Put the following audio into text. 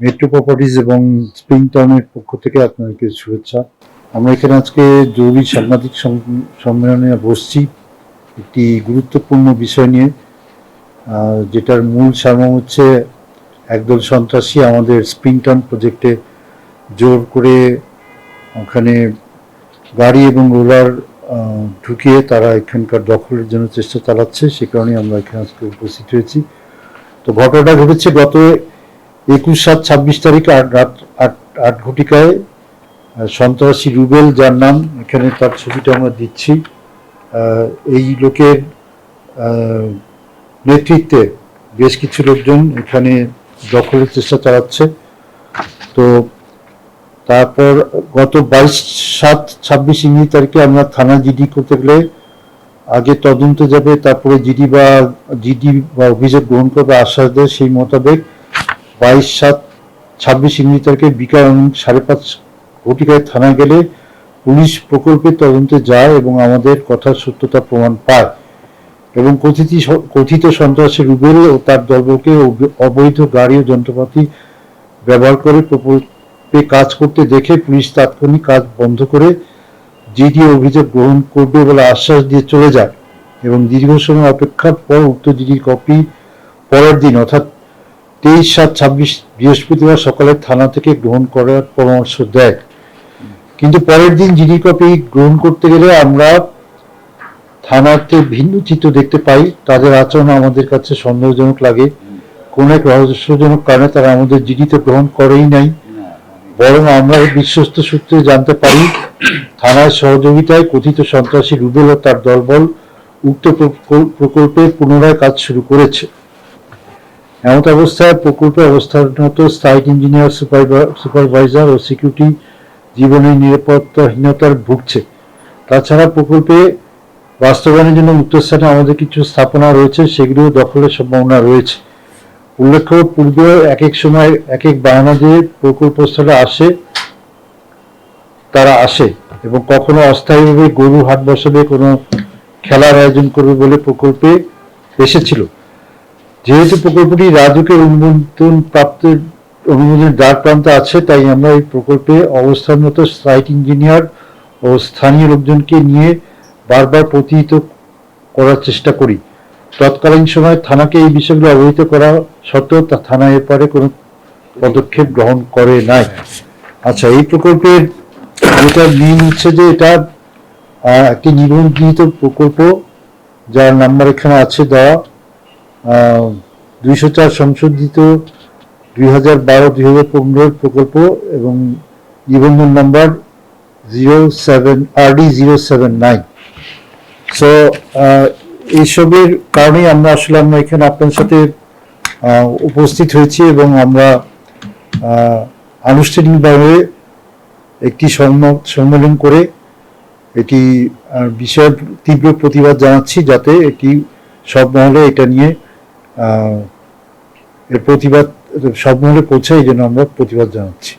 Metro properties এবং স্প্রিংটাউনের পক্ষ থেকে আপনাদেরকে শুভেচ্ছা। আমরা এখানে আজকে জরুরি সাংবাদিক সম্মেলনে বসছি একটি গুরুত্বপূর্ণ বিষয় নিয়ে, যেটার মূল সারমর্ম হচ্ছে একদল সন্ত্রাসী আমাদের স্প্রিংটাউন প্রজেক্টে জোর করে ওখানে গাড়ি এবং রোলার ঢুকিয়ে তারা এখানকার দখলের জন্য চেষ্টা চালাচ্ছে। সে কারণে আমরা এখানে আজকে উপস্থিত হয়েছি। তো ঘটনাটা ঘটেছে গত 21/7/26 তারিখ রাত 8 ঘটিকায় সন্ত্রাসী রুবেল, যার নাম এখানে তার ছবিটা আমরা দিচ্ছি, এই লোকের নেতৃত্বে বেশ কিছু লোকজন এখানে দখলের চেষ্টা চালাচ্ছে। তো তারপর গত 22/7/26 ইংরেজি তারিখে আমরা থানা জিডি করতে গেলে আগে তদন্ত যাবে, তারপরে জিডি বা অভিযোগ গ্রহণ করবে আশ্বাস দেয়। সেই মোতাবেক 22/7/26 ইংরেজি তারিখে বিকাল 5:30 ঘটিকায় থানায় গেলে পুলিশ প্রকল্পের তদন্তে যায় এবং আমাদের কথার সত্যতা প্রমাণ পায় এবং কথিত সন্ত্রাসী রুবেল ও তার দলবলকে অবৈধ গাড়ি ও যন্ত্রপাতি ব্যবহার করে প্রকল্পে কাজ করতে দেখে পুলিশ তাৎক্ষণিক কাজ বন্ধ করে জিডি অভিযোগ গ্রহণ করবে বলে আশ্বাস দিয়ে চলে যায় এবং দীর্ঘ সময় অপেক্ষার পর উক্ত জিডির কপি পরের দিন অর্থাৎ 23/7/26 বৃহস্পতিবার সকালে থানা থেকে গ্রহণ করার পরামর্শ দেয়। কিন্তু পরের দিন জিডি কপি গ্রহণ করতে গেলে আমরা থানাতে ভিন্ন চিত্র দেখতে পাই। তাদের আচরণ আমাদের কাছে সন্দেহজনক লাগে। কোন এক রহস্যজনক কারণে তারা আমাদের জিডিতে গ্রহণ করেই নাই, বরং আমরা বিশ্বস্ত সূত্রে জানতে পারি থানার সহযোগিতায় কথিত সন্ত্রাসী রুবেল ও তার দলবল উক্ত প্রকল্পে পুনরায় কাজ শুরু করেছে। এমত অবস্থায় প্রকল্পে অবস্থানরত সাইট ইঞ্জিনিয়ার, সুপারভাইজার ও সিকিউরিটি জীবনের নিরাপত্তাহীনতার ভুগছে। তাছাড়া প্রকল্পে বাস্তবায়নের জন্য উক্ত স্থানে আমাদের কিছু স্থাপনা রয়েছে, সেগুলিও দখলের সম্ভাবনা রয়েছে। উল্লেখ্য, পূর্বে এক এক সময় এক এক বাহানা দিয়ে প্রকল্পস্থলে তারা আসে এবং কখনো অস্থায়ীভাবে গরু হাট বসাবে, কোনো খেলার আয়োজন করবে বলে প্রকল্পে এসেছিল। যেহেতু প্রকল্পটি রাজুকের অনুমোদনের দ্বার প্রান্তে আছে, তাই আমরা এই প্রকল্পে অবস্থানরত সাইট ইঞ্জিনিয়ার ও স্থানীয় লোকজনকে নিয়ে বারবার প্রতিহিত করার চেষ্টা করি। তৎকালীন সময় থানাকে এই বিষয়গুলো অবহিত করা সত্ত্বেও থানা এরপরে কোনো পদক্ষেপ গ্রহণ করে নাই। আচ্ছা, এই প্রকল্পের যেটা মেইন হচ্ছে যে এটা একটি নিবন্ধিত প্রকল্প, যার নাম্বার এখানে আছে দেওয়া 204 সংশোধিত 2012-2015 প্রকল্প এবং নিবন্ধন নাম্বার RD079। সো এইসবের কারণেই আমরা এখানে আপনার সাথে উপস্থিত হয়েছি এবং আমরা আনুষ্ঠানিকভাবে একটি সম্মেলন করে এটি বিষয়ের তীব্র প্রতিবাদ জানাচ্ছি, যাতে এটি সব মহলে এটা নিয়ে এর প্রতিবাদ সব মহলে পৌঁছায়, এই জন্য আমরা প্রতিবাদ জানাচ্ছি।